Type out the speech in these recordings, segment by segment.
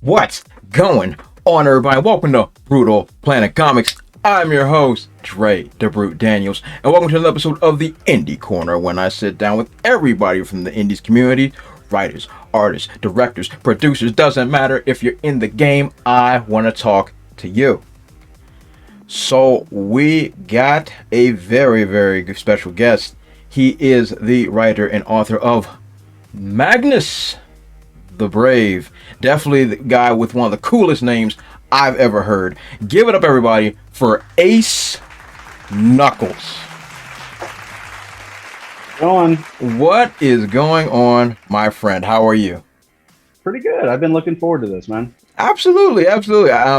What's going on, everybody? Welcome to Brutal Planet Comics. I'm your host, Dre the Brute Daniels, and welcome to another episode of the Indie Corner, when I sit down with everybody from the indies community, writers, artists, directors, producers. Doesn't matter if you're in the game, I want to talk to you. So we got a very, very special guest. He is the writer and author of Magnus the Brave. Definitely the guy with one of the coolest names I've ever heard. Give it up, everybody, for Ace Nuckols. What is going on, my friend? How are you? Pretty good. I've been looking forward to this, man. Absolutely.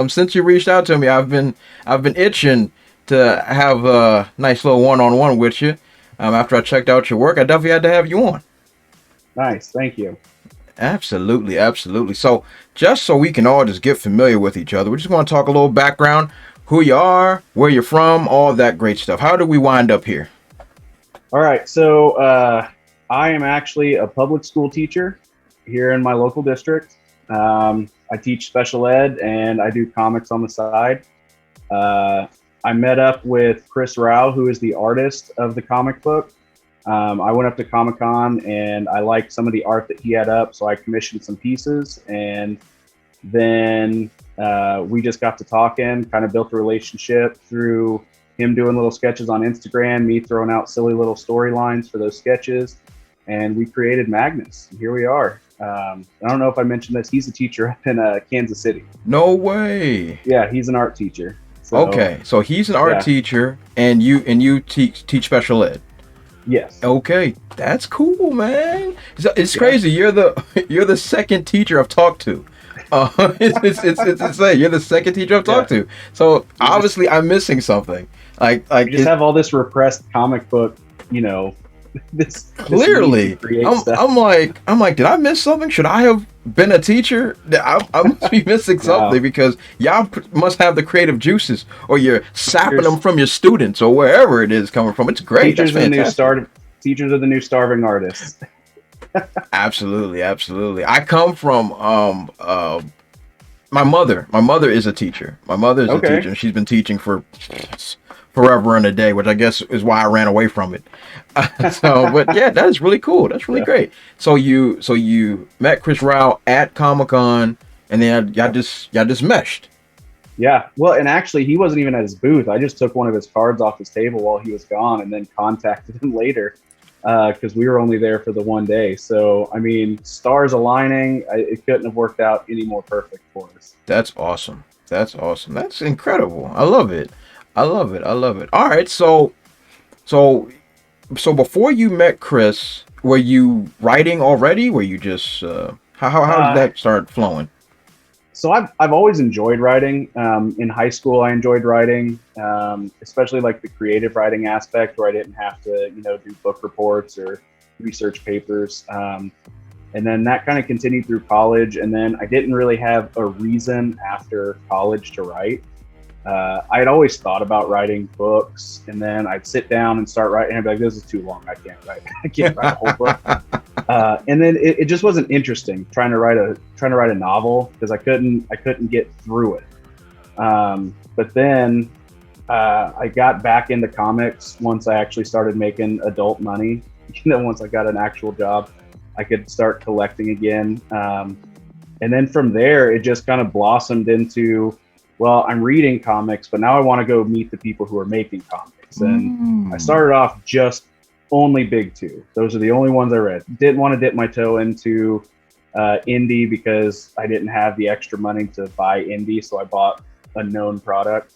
Since you reached out to me, I've been itching to have a nice little one-on-one with you. After I checked out your work, I definitely had to have you on. Nice. Thank you. Absolutely. So, just so we can all just get familiar with each other, we just want to talk a little background, who you are, where you're from, all that great stuff. How did we wind up here? All right. So, I am actually a public school teacher here in my local district. I teach special ed and I do comics on the side. I met up with Chris Rao, who is the artist of the comic book. I went up to Comic-Con and I liked some of the art that he had up, so I commissioned some pieces, and then we just got to talking, kind of built a relationship through him doing little sketches on Instagram, me throwing out silly little storylines for those sketches, and we created Magnus. And here we are. I don't know if I mentioned this. He's a teacher up in Kansas City. No way. Yeah, he's an art teacher. So, okay, so he's an art teacher, and you teach special ed. Yes. Okay, that's cool, man. It's crazy. You're the second teacher I've talked to. It's you're the second teacher I've talked to. So obviously I'm missing something. Like you just have all this repressed comic book, this clearly. I'm like, did I miss something? Should I have been a teacher? I must be missing something, because y'all must have the creative juices, or you're sapping them from your students, or wherever it is coming from. It's great. Teachers are the new starving artists. Absolutely. I come from my mother. My mother is a teacher. My mother is a teacher, and she's been teaching for forever and a day, which I guess is why I ran away from it. But yeah, that is really cool. That's really great. So you met Chris Rao at Comic-Con, and then y'all just meshed. Yeah. Well, and actually, he wasn't even at his booth. I just took one of his cards off his table while he was gone, and then contacted him later, because we were only there for the one day. So, I mean, stars aligning. It couldn't have worked out any more perfect for us. That's awesome. That's incredible. I love it. All right. So before you met Chris, were you writing already? Were you just how did that start flowing? So I've always enjoyed writing. In high school, I enjoyed writing, especially like the creative writing aspect, where I didn't have to, do book reports or research papers. And then that kind of continued through college. And then I didn't really have a reason after college to write. I had always thought about writing books, and then I'd sit down and start writing, and I'd be like, this is too long. I can't write a whole book. And then it just wasn't interesting trying to write a novel, because I couldn't get through it. But then I got back into comics once I actually started making adult money. Once I got an actual job, I could start collecting again. And then from there, it just kind of blossomed into, well, I'm reading comics, but now I want to go meet the people who are making comics. And I started off just only big two. Those are the only ones I read. Didn't want to dip my toe into indie, because I didn't have the extra money to buy indie, so I bought a known product.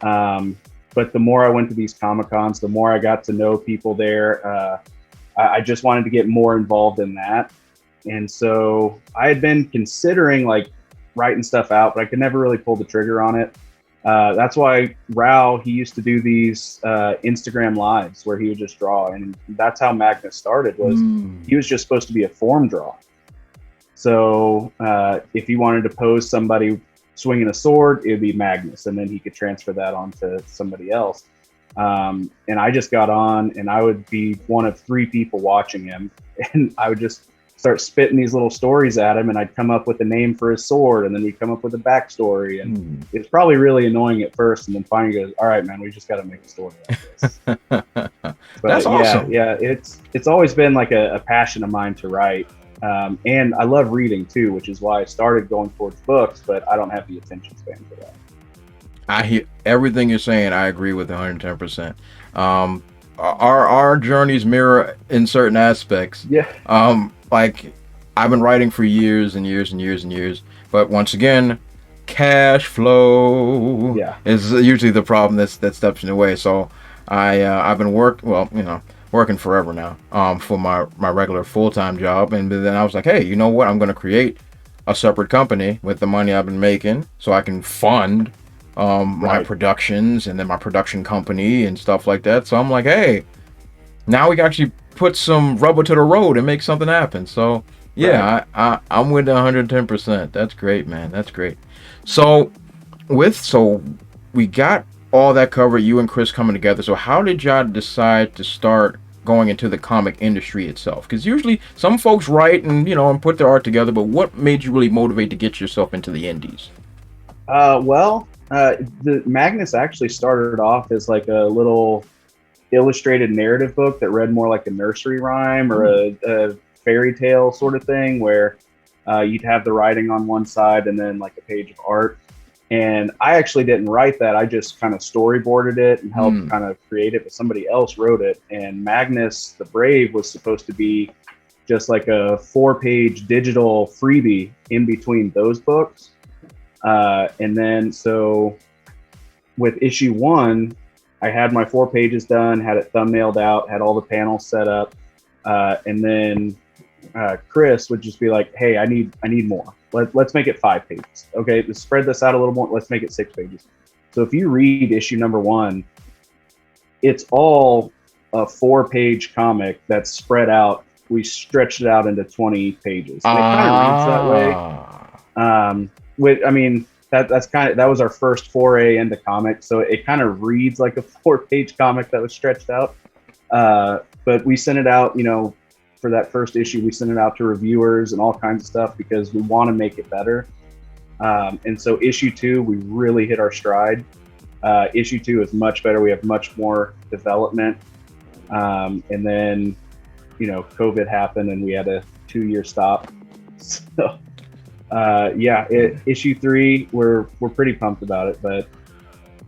But the more I went to these Comic-Cons, the more I got to know people there. I just wanted to get more involved in that. And so I had been considering writing stuff out, but I could never really pull the trigger on it. That's why Rao, he used to do these Instagram lives where he would just draw, and that's how Magnus started. He was just supposed to be a form draw. So if he wanted to pose somebody swinging a sword, it would be Magnus, and then he could transfer that onto somebody else. And I just got on, and I would be one of 3 people watching him, and I would just start spitting these little stories at him, and I'd come up with a name for his sword, and then we'd come up with a backstory. And it's probably really annoying at first, and then finally goes, all right, man, we just got to make a story like this. But That's awesome. Yeah, it's always been like a passion of mine to write. And I love reading too, which is why I started going towards books, but I don't have the attention span for that. I hear everything you're saying. I agree with 110%. Our journeys mirror in certain aspects. Yeah. Like I've been writing for years and years and years and years, but once again, cash flow is usually the problem that steps in the way. So I've been working forever now for my regular full-time job, and then I was like, hey, you know what? I'm going to create a separate company with the money I've been making so I can fund my productions and then my production company and stuff like that. So I'm like, hey, now we can actually put some rubber to the road and make something happen. So yeah, I'm with 110%. That's great, man. That's great. So we got all that covered, you and Chris coming together. So how did y'all decide to start going into the comic industry itself? Because usually some folks write and and put their art together, but what made you really motivate to get yourself into the indies? The Magnus actually started off as like a little illustrated narrative book that read more like a nursery rhyme or a fairy tale sort of thing, where you'd have the writing on one side and then like a page of art. And I actually didn't write that. I just kind of storyboarded it and helped kind of create it, but somebody else wrote it. And Magnus the Brave was supposed to be just like a 4-page digital freebie in between those books. And then so with issue 1, I had my 4 pages done, had it thumbnailed out, had all the panels set up. And then Chris would just be like, hey, I need more. Let's make it 5 pages. Okay, let's spread this out a little more. Let's make it 6 pages. So if you read issue number 1, it's all a 4-page comic that's spread out. We stretched it out into 20 pages. And it kind of reads that way. That was our first foray into comics. So it kind of reads like a 4-page comic that was stretched out. But we sent it out, for that first issue, we sent it out to reviewers and all kinds of stuff because we want to make it better. And so issue 2, we really hit our stride. Issue 2 is much better. We have much more development. And then, COVID happened and we had a 2-year stop. So, issue 3, we're pretty pumped about it. But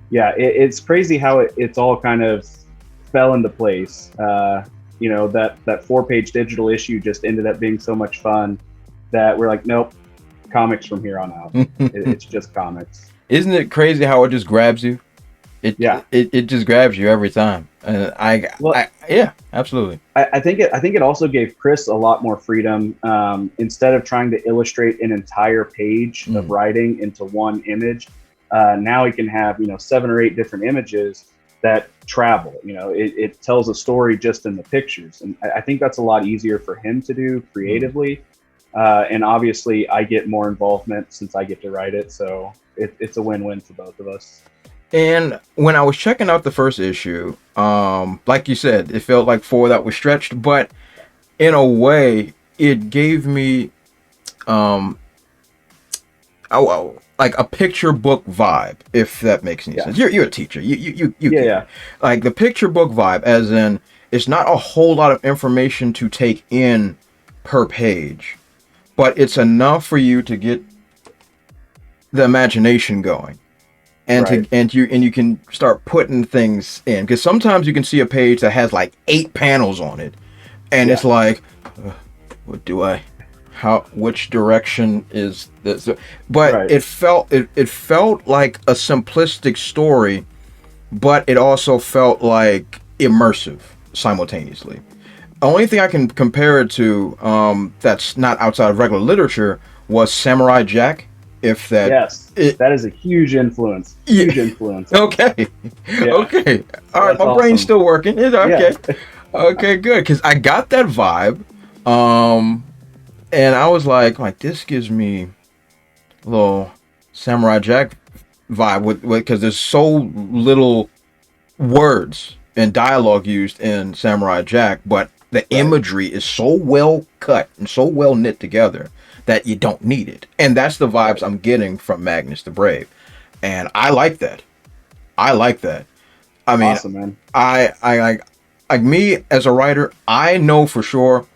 yeah, it's crazy how it's all kind of fell into place. That 4-page digital issue just ended up being so much fun that we're like, nope, comics from here on out. It's just comics. Isn't it crazy how it just grabs you? It just grabs you every time. Yeah, absolutely. I think it also gave Chris a lot more freedom. Instead of trying to illustrate an entire page of writing into one image, now he can have 7 or 8 different images that travel. It tells a story just in the pictures, and I think that's a lot easier for him to do creatively. And obviously, I get more involvement since I get to write it, so it's a win-win for both of us. And when I was checking out the first issue, like you said, it felt like 4 that was stretched, but in a way, it gave me like a picture book vibe, if that makes any sense. You're a teacher. You like the picture book vibe, as in it's not a whole lot of information to take in per page, but it's enough for you to get the imagination going. And you can start putting things in, because sometimes you can see a page that has like 8 panels on it, and it's like, which direction is this? But it felt like a simplistic story, but it also felt like immersive simultaneously. The only thing I can compare it to that's not outside of regular literature was Samurai Jack. If that that is a huge influence. Huge influence. Okay. Okay. All right. My brain's still working. Okay. Okay. Good. Because I got that vibe, and I was like this gives me a little Samurai Jack vibe because there's so little words and dialogue used in Samurai Jack, but The imagery is so well cut and so well knit together that you don't need it. And that's the vibes I'm getting from Magnus the Brave. And I like that. I like that. I mean, awesome, man. I like me as a writer, I know for sure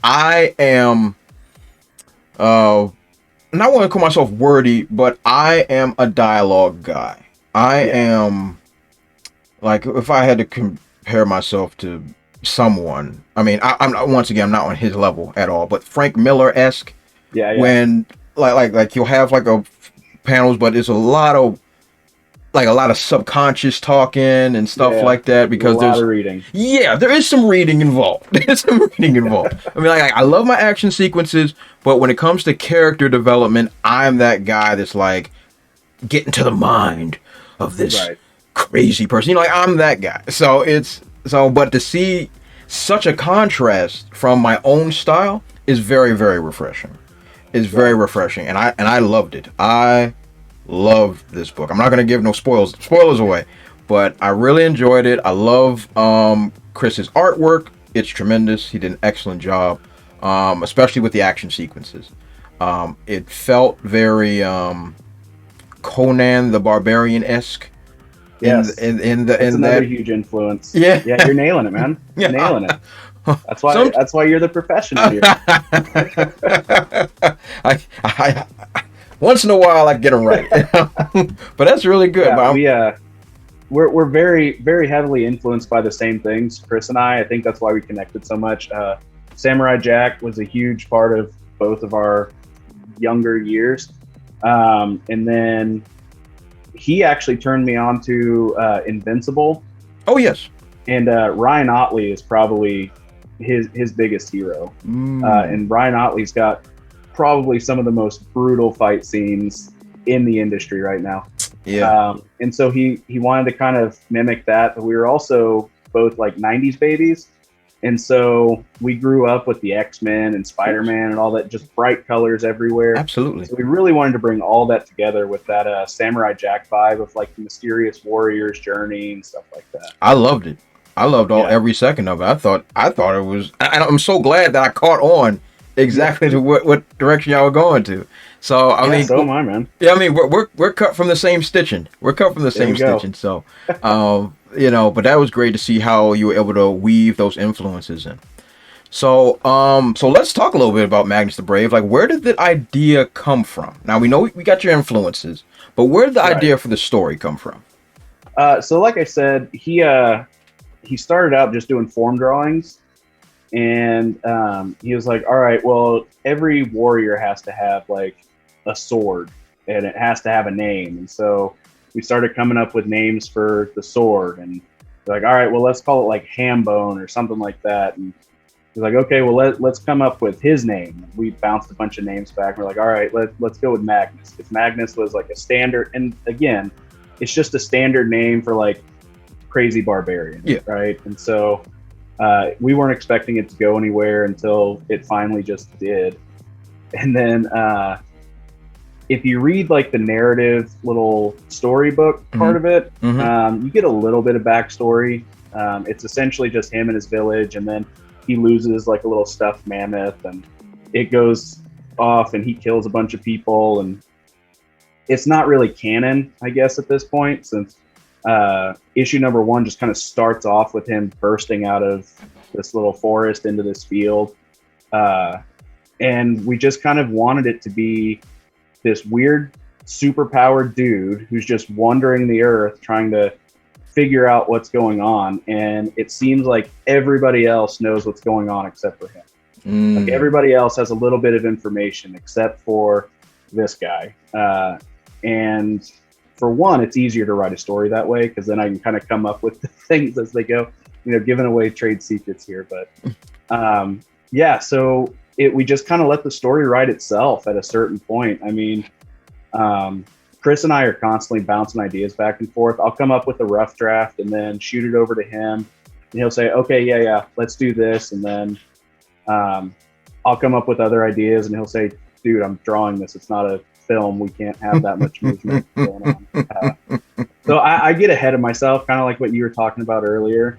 I am not want to call myself wordy, but I am a dialogue guy. I am, like, if I had to compare myself to someone, I mean, I'm not, once again, I'm not on his level at all, but Frank Miller-esque. When like you'll have like a panels, but it's a lot of subconscious talking and stuff like that, because there's reading. Yeah, there is some reading involved. There's some reading involved. I mean, like, I love my action sequences, but when it comes to character development, I'm that guy that's like, get into the mind of this crazy person. You know, like, I'm that guy. But to see such a contrast from my own style is very, very refreshing. It's very refreshing, and I loved it. I loved this book. I'm not going to give no spoilers away, but I really enjoyed it. I love Chris's artwork. It's tremendous. He did an excellent job, especially with the action sequences. It felt very Conan the Barbarian-esque. Yes, that's another huge influence. Yeah, you're nailing it, man. You're nailing it. That's why you're the professional here. I once in a while I get them right, but that's really good. Yeah, we're very, very heavily influenced by the same things, Chris and I. I think that's why we connected so much. Samurai Jack was a huge part of both of our younger years, and then he actually turned me on to Invincible. Oh yes, and Ryan Otley is probably his biggest hero, and Ryan Otley's got probably some of the most brutal fight scenes in the industry right now. And so he wanted to kind of mimic that, but we were also both like 90s babies, and so we grew up with the X-Men and Spider-Man and all that, just bright colors everywhere. Absolutely. So we really wanted to bring all that together with that Samurai Jack vibe of like the mysterious warrior's journey and stuff like that. I loved it. I loved every second of it. I thought it was, and I'm so glad that I caught on exactly to what direction y'all were going to. So I mean, so am I, man. Yeah, I mean, we're cut from the same stitching. We're cut from the same stitching. So, you know, but that was great to see how you were able to weave those influences in. So, so let's talk a little bit about Magnus the Brave. Like, where did the idea come from? Now we know we got your influences, but where did the idea for the story come from? So, like I said, he started out just doing form drawings, and he was like, all right, well, every warrior has to have like a sword, and it has to have a name. And so we started coming up with names for the sword, and like, all right, well, let's call it like Hambone or something like that. And he's like, okay, well, let's come up with his name. We bounced a bunch of names back. We're like, all right, let's go with Magnus, because Magnus was like a standard, and again, it's just a standard name for like crazy barbarian, right? And so we weren't expecting it to go anywhere until it finally just did. And then if you read like the narrative little storybook part of it, you get a little bit of backstory. It's essentially just him and his village, and then he loses like a little stuffed mammoth, and it goes off and he kills a bunch of people, and it's not really canon, I guess, at this point, since issue number 1 just kind of starts off with him bursting out of this little forest into this field. And we just kind of wanted it to be this weird, superpowered dude who's just wandering the earth trying to figure out what's going on. And it seems like everybody else knows what's going on except for him. Like, everybody else has a little bit of information except for this guy. And for one, it's easier to write a story that way, because then I can kind of come up with the things as they go, you know, giving away trade secrets here. But so we just kind of let the story write itself at a certain point. I mean, Chris and I are constantly bouncing ideas back and forth. I'll come up with a rough draft and then shoot it over to him, and he'll say, okay, yeah, let's do this. And then I'll come up with other ideas, and he'll say, dude, I'm drawing this. It's not a film. We can't have that much movement going on. So I get ahead of myself, kind of like what you were talking about earlier.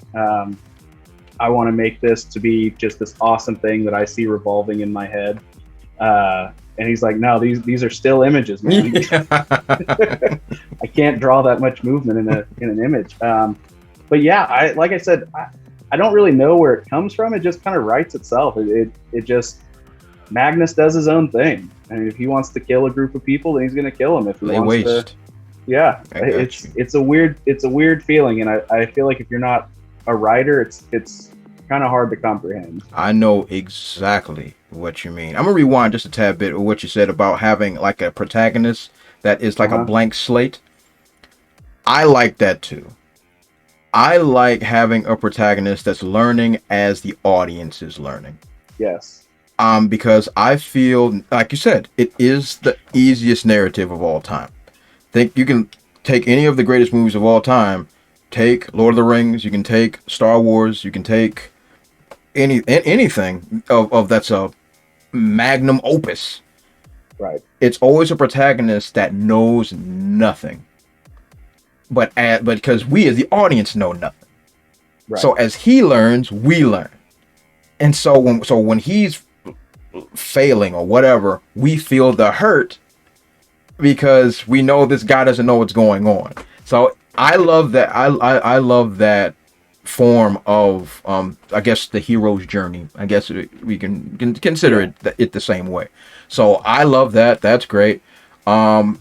I want to make this to be just this awesome thing that I see revolving in my head. And he's like, no, these are still images, man. Yeah. I can't draw that much movement in an image. But yeah, like I said, I don't really know where it comes from. It just kind of writes itself. It just, Magnus does his own thing. I mean, if he wants to kill a group of people, then he's going to kill them. If he wants to, yeah, it's a weird feeling, and I feel like if you're not a writer, it's kind of hard to comprehend. I know exactly what you mean. I'm gonna rewind just a tad bit of what you said about having like a protagonist that is like a blank slate. I like that too. I like having a protagonist that's learning as the audience is learning. Yes. Because I feel, like you said, it is the easiest narrative of all time. Think you can take any of the greatest movies of all time. Take Lord of the Rings. You can take Star Wars. You can take anything of that's a magnum opus. Right. It's always a protagonist that knows nothing, but because we as the audience know nothing. Right. So as he learns, we learn, and so when he's failing or whatever, we feel the hurt because we know this guy doesn't know what's going on. So I love that. I love that form of I guess the hero's journey. I guess we can consider it the same way. So I love that. That's great. And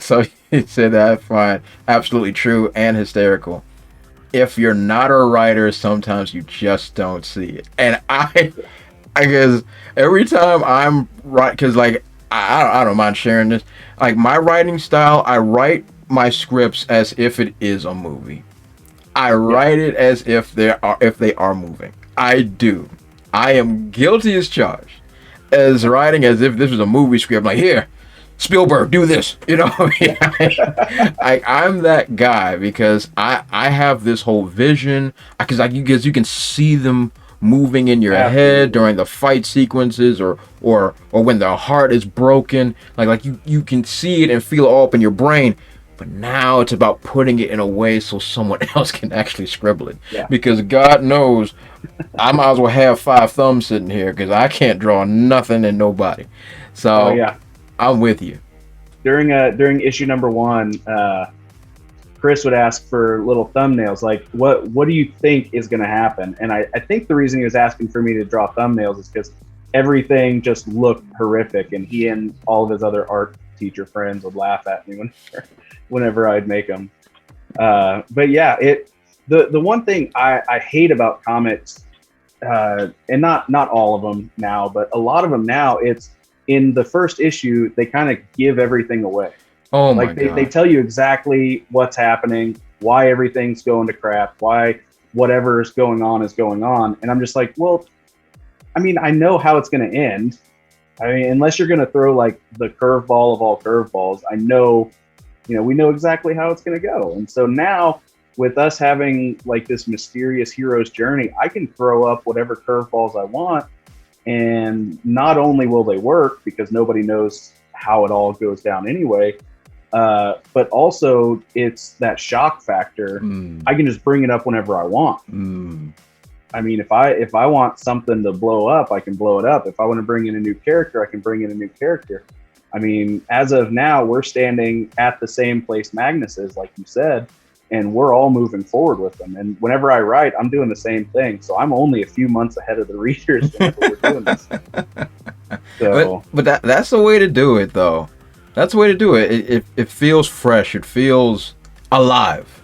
so he said that I find absolutely true and hysterical. If you're not a writer, sometimes you just don't see it. And I guess every time I'm because like I don't mind sharing this. Like my writing style, I write my scripts as if it is a movie. I write it as if they are moving. I do. I am guilty as charged as writing as if this was a movie script. I'm like, here, Spielberg, do this. You know, I'm that guy because I have this whole vision because you can see them moving in your head during the fight sequences or when the heart is broken. Like you can see it and feel it all up in your brain. But now it's about putting it in a way so someone else can actually scribble it. Yeah. Because God knows I might as well have 5 thumbs sitting here because I can't draw nothing and nobody. So I'm with you. During issue number 1, Chris would ask for little thumbnails like, what do you think is going to happen? And I think the reason he was asking for me to draw thumbnails is because everything just looked horrific, and he and all of his other art teacher friends would laugh at me whenever I'd make them. But yeah, the one thing I hate about comics, and not all of them now, but a lot of them now, it's in the first issue, they kind of give everything away. Oh my God. They tell you exactly what's happening, why everything's going to crap, why whatever is going on. And I'm just like, well, I mean, I know how it's going to end. I mean, unless you're going to throw like the curveball of all curveballs, I know, we know exactly how it's going to go. And so now with us having like this mysterious hero's journey, I can throw up whatever curveballs I want. And not only will they work because nobody knows how it all goes down anyway, but also it's that shock factor. I can just bring it up whenever I want. I mean, if I want something to blow up, I can blow it up. If I want to bring in a new character, I can bring in a new character. I mean, as of now, we're standing at the same place Magnus is, like you said, and we're all moving forward with them. And whenever I write, I'm doing the same thing. So I'm only a few months ahead of the readers whenever we're doing this. So, but that's the way to do it, though. That's the way to do it. It feels fresh. It feels alive.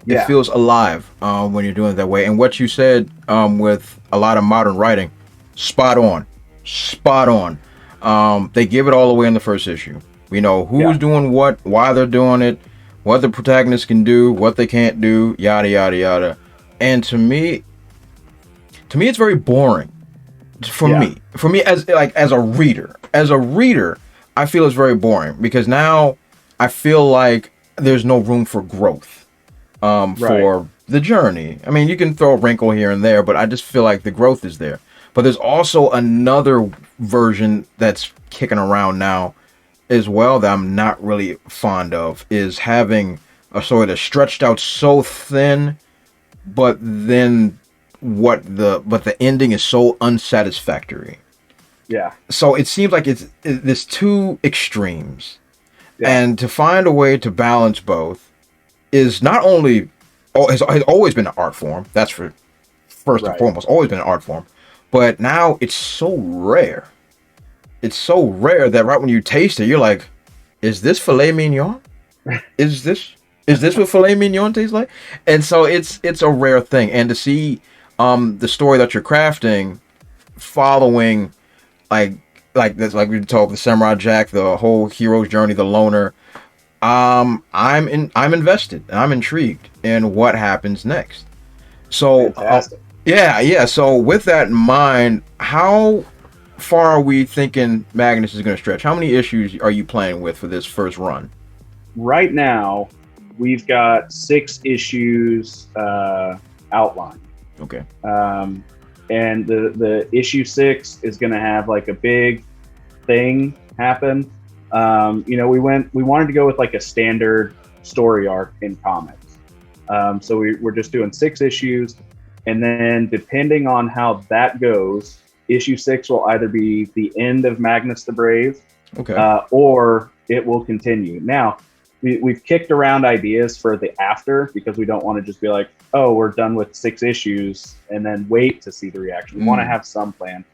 It feels alive when you're doing it that way. And what you said with a lot of modern writing, spot on. They give it all away in the first issue. We know who's doing what, why they're doing it, what the protagonist can do, what they can't do, yada yada yada. And to me, it's very boring. For me as a reader, I feel it's very boring because now I feel like there's no room for growth. For the journey. I mean, you can throw a wrinkle here and there, but I just feel like the growth is there. But there's also another version that's kicking around now as well that I'm not really fond of, is having a sort of stretched out so thin, but then but the ending is so unsatisfactory. Yeah. So it seems like there's two extremes, Yeah. and to find a way to balance both is not only has always been an art form. That's for first and foremost, always been an art form, but now it's so rare. It's so rare that right when you taste it, you're like, "Is this filet mignon? Is this what filet mignon tastes like?" And so it's a rare thing, and to see the story that you're crafting, following like this, like we talked, the Samurai Jack, the whole hero's journey, the loner. I'm invested. I'm intrigued in what happens next. So yeah. So with that in mind, how far are we thinking Magnus is going to stretch? How many issues are you playing with for this first run? Right now, we've got 6 issues outlined. Okay. And the issue 6 is going to have like a big thing happen. We wanted to go with like a standard story arc in comics. So we're just doing 6 issues, and then depending on how that goes, issue 6 will either be the end of Magnus the Brave, or it will continue. Now, we've kicked around ideas for the after, because we don't want to just be like, oh, we're done with 6 issues and then wait to see the reaction. We want to have some plan.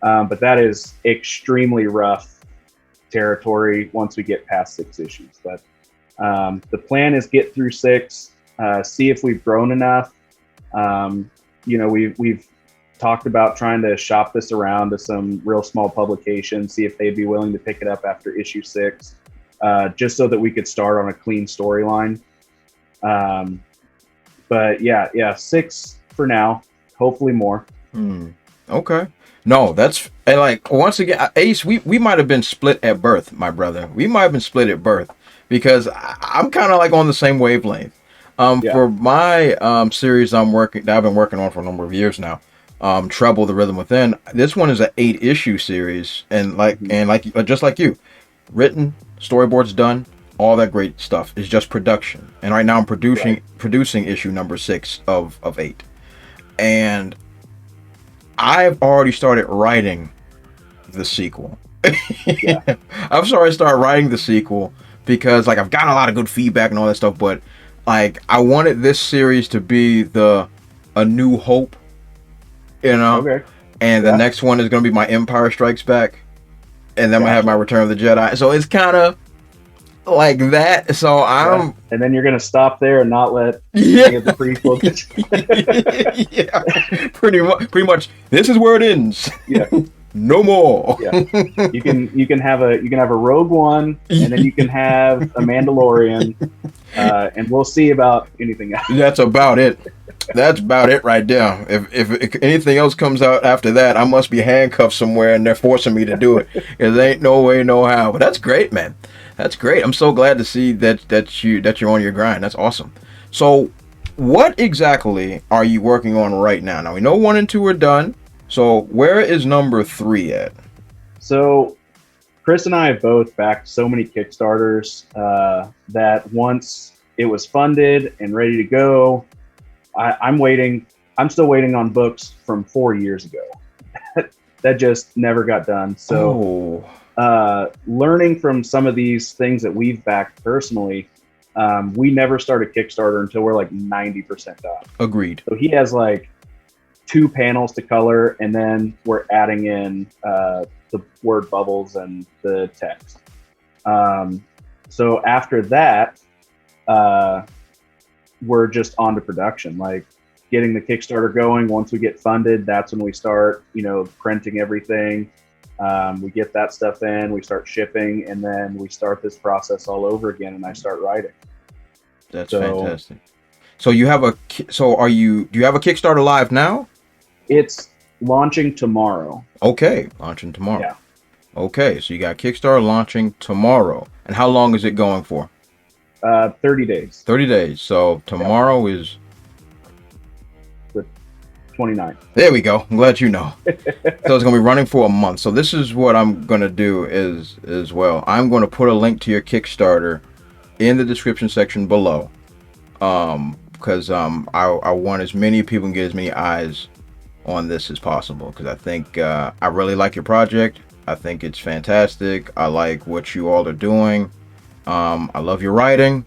But that is extremely rough territory once we get past 6 issues. But the plan is get through 6, see if we've grown enough. We've talked about trying to shop this around to some real small publications, see if they'd be willing to pick it up after issue 6. Just so that we could start on a clean storyline. But yeah, 6 for now. Hopefully more. Okay. No, that's, and like, once again, Ace, we might have been split at birth, my brother. We might have been split at birth, because I'm kind of like on the same wavelength. For my series that I've been working on for a number of years now, Trouble, the Rhythm Within. This one is an 8-issue series, and just like you, written, storyboards done, all that great stuff. Is just production. And right now I'm producing issue number 6 of 8. And I've already started writing the sequel. I've started writing the sequel because like I've got a lot of good feedback and all that stuff, but like I wanted this series to be a new hope, and the next one is going to be my Empire Strikes Back, and then I have my Return of the Jedi. So it's kind of like that. So I'm, and then you're gonna stop there and not let any of the prequels. pretty much. This is where it ends. No more. You can have a Rogue One, and then you can have a Mandalorian, and we'll see about anything else. That's about it. That's about it right there. If anything else comes out after that, I must be handcuffed somewhere, and they're forcing me to do it. There ain't no way, no how. But that's great, man. That's great. I'm so glad to see that you're on your grind. That's awesome. So, what exactly are you working on right now? Now we know 1 and 2 are done. So where is number 3 at? So, Chris and I have both backed so many Kickstarters that once it was funded and ready to go, I'm still waiting on books from 4 years ago. That just never got done. So learning from some of these things that we've backed personally, we never start a Kickstarter until we're like 90% done. Agreed. So he has like 2 panels to color, and then we're adding in the word bubbles and the text. So after that, we're just on to production, like getting the Kickstarter going. Once we get funded, that's when we start, printing everything. We get that stuff in, we start shipping, and then we start this process all over again, and I start writing. That's fantastic. So do you have a Kickstarter live now? It's launching tomorrow. Okay, launching tomorrow. Yeah. Okay, so you got Kickstarter launching tomorrow. And how long is it going for? 30 days. 30 days. So tomorrow is the 29th. There we go. I'm glad you know. So it's going to be running for a month. So this is what I'm going to do as well. I'm going to put a link to your Kickstarter in the description section below. because I want as many people and get as many eyes on this as possible, because I think I really like your project. I think it's fantastic. I like what you all are doing. I love your writing.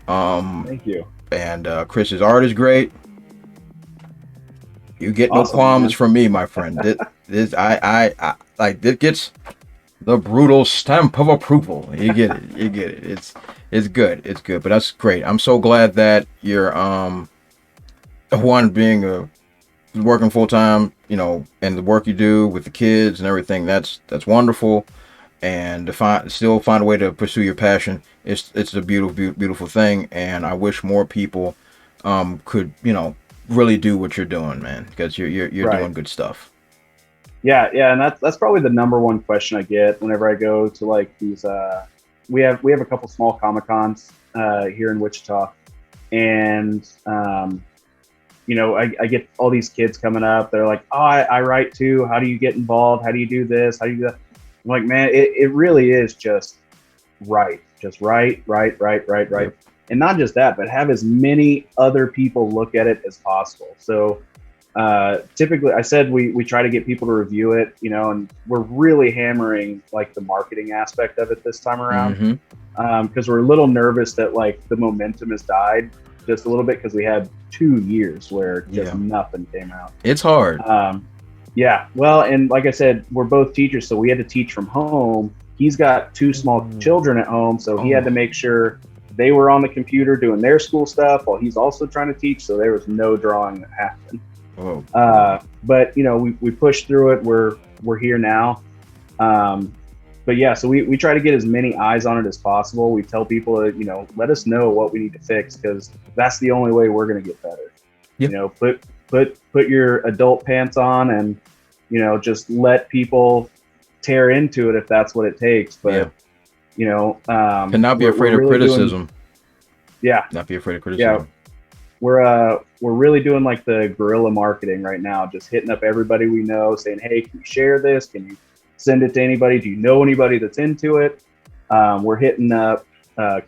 Thank you. And Chris's art is great. You get no Awesome, qualms man. from me, my friend. This I like. This gets the brutal stamp of approval. You get it. You get it. It's good. It's good. But that's great. I'm so glad that you're one being working full time, and the work you do with the kids and everything. That's wonderful. And to still find a way to pursue your passion, it's a beautiful thing. And I wish more people could really do what you're doing, man, because you're Right. doing good stuff. Yeah, and that's probably the number one question I get whenever I go to like these. We have a couple small Comic Cons here in Wichita, and I get all these kids coming up. They're like, "Oh, I write too. How do you get involved? How do you do this? How do you do that?" I'm like, man, it really is just write, Yep. and not just that, but have as many other people look at it as possible. So. Typically, I said we try to get people to review it, and we're really hammering like the marketing aspect of it this time around, because we're a little nervous that like the momentum has died just a little bit, because we had 2 years where just nothing came out. It's hard. Yeah, well, and like I said, we're both teachers, so we had to teach from home. He's got 2 small children at home, so he had to make sure they were on the computer doing their school stuff while he's also trying to teach, so there was no drawing that happened. But we pushed through it. We're here now. But yeah, so we try to get as many eyes on it as possible. We tell people to, let us know what we need to fix, because that's the only way we're going to get better. Yep. Put your adult pants on, and just let people tear into it if that's what it takes. But and not be afraid of really criticism. Not be afraid of criticism. We're really doing like the guerrilla marketing right now, just hitting up everybody we know, saying, "Hey, can you share this? Can you send it to anybody? Do you know anybody that's into it?" We're hitting up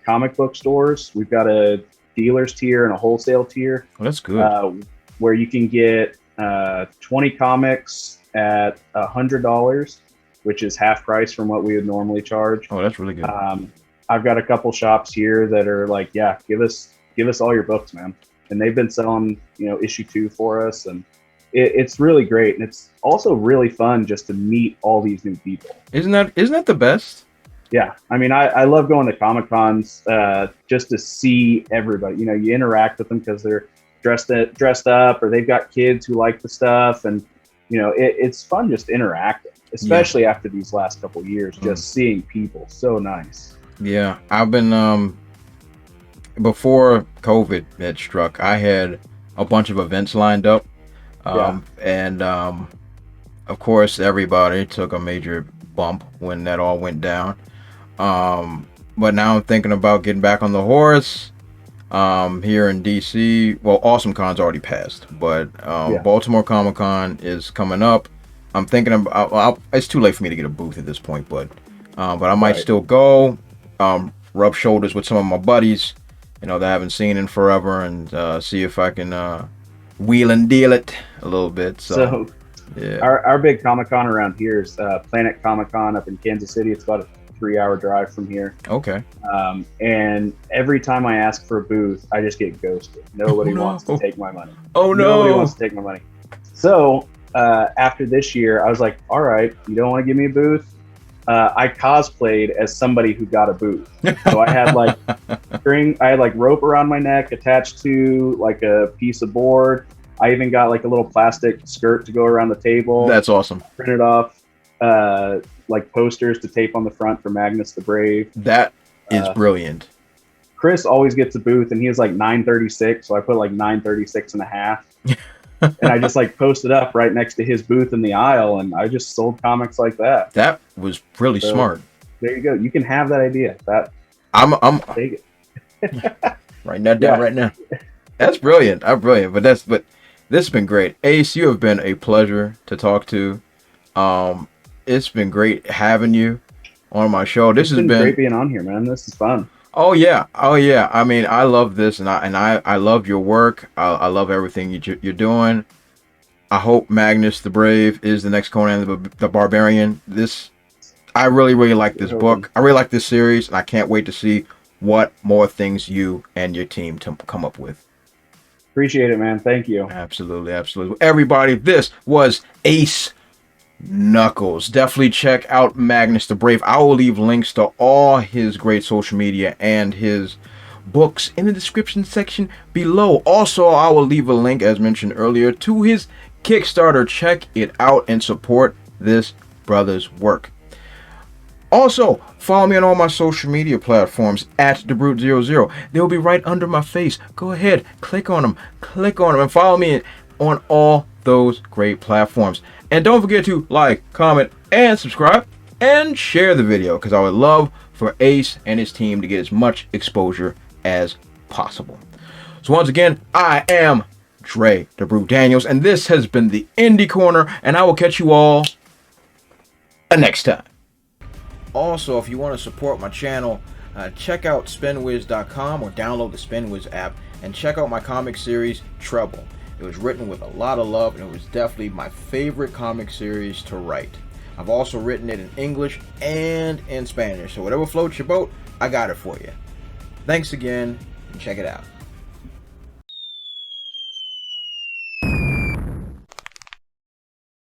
comic book stores. We've got a dealer's tier and a wholesale tier. Well, that's good. Where you can get 20 comics at $100, which is half price from what we would normally charge. Oh, that's really good. I've got a couple shops here that are like, "Yeah, give us all your books, man." And they've been selling, issue 2 for us, and it's really great. And it's also really fun just to meet all these new people. Isn't that the best? Yeah, I mean, I love going to Comic Cons just to see everybody. You interact with them because they're dressed up, or they've got kids who like the stuff, and it's fun just interacting, especially after these last couple years, just seeing people. So nice. Yeah, I've been before COVID had struck, I had a bunch of events lined up. And of course, everybody took a major bump when that all went down. But now I'm thinking about getting back on the horse here in DC. Well, Awesome Con's already passed, but Baltimore Comic Con is coming up. I'm thinking about, it's too late for me to get a booth at this point, but I might still go, rub shoulders with some of my buddies, that I haven't seen in forever, and see if I can wheel and deal it a little bit. So yeah. Our big Comic Con around here is Planet Comic Con up in Kansas City. It's about a 3-hour drive from here. Okay. And every time I ask for a booth, I just get ghosted. Nobody wants to take my money. Oh no! Nobody wants to take my money. So after this year, I was like, all right, you don't want to give me a booth? I cosplayed as somebody who got a booth. So I had like rope around my neck attached to like a piece of board. I even got like a little plastic skirt to go around the table. That's awesome. Printed off like posters to tape on the front for Magnus the Brave. That is brilliant. Chris always gets a booth, and he was like 936, so I put like 936 and a half. And I just like posted up right next to his booth in the aisle, and I just sold comics like that. That was really smart. There you go. You can have that idea. I'm take it. Writing that down right now. That's brilliant. I'm brilliant. But this has been great. Ace, you have been a pleasure to talk to. It's been great having you on my show. This has been great being on here, man. This is fun. Oh yeah, oh yeah. I mean, I love this, and I love your work. I love everything you're doing. I hope Magnus the Brave is the next Conan the Barbarian. I really like this book. I really like this series, and I can't wait to see what more things you and your team to come up with. Appreciate it, man. Thank you. Absolutely, absolutely. Everybody, this was Ace Nuckols. Definitely check out Magnus the Brave. I will leave links to all his great social media and his books in the description section below. Also, I will leave a link, as mentioned earlier, to his Kickstarter. Check it out and support this brother's work. Also, follow me on all my social media platforms at TheBrute00. They'll be right under my face. Go ahead, click on them, and follow me on all those great platforms. And don't forget to like, comment, and subscribe, and share the video, because I would love for Ace and his team to get as much exposure as possible. So once again, I am Dre the Brute Daniels, and this has been the Indie Corner, and I will catch you all next time. Also, if you want to support my channel, check out spinwiz.com or download the Spinwiz app and check out my comic series, Trouble. It was written with a lot of love, and it was definitely my favorite comic series to write. I've also written it in English and in Spanish, so whatever floats your boat, I got it for you. Thanks again, and check it out.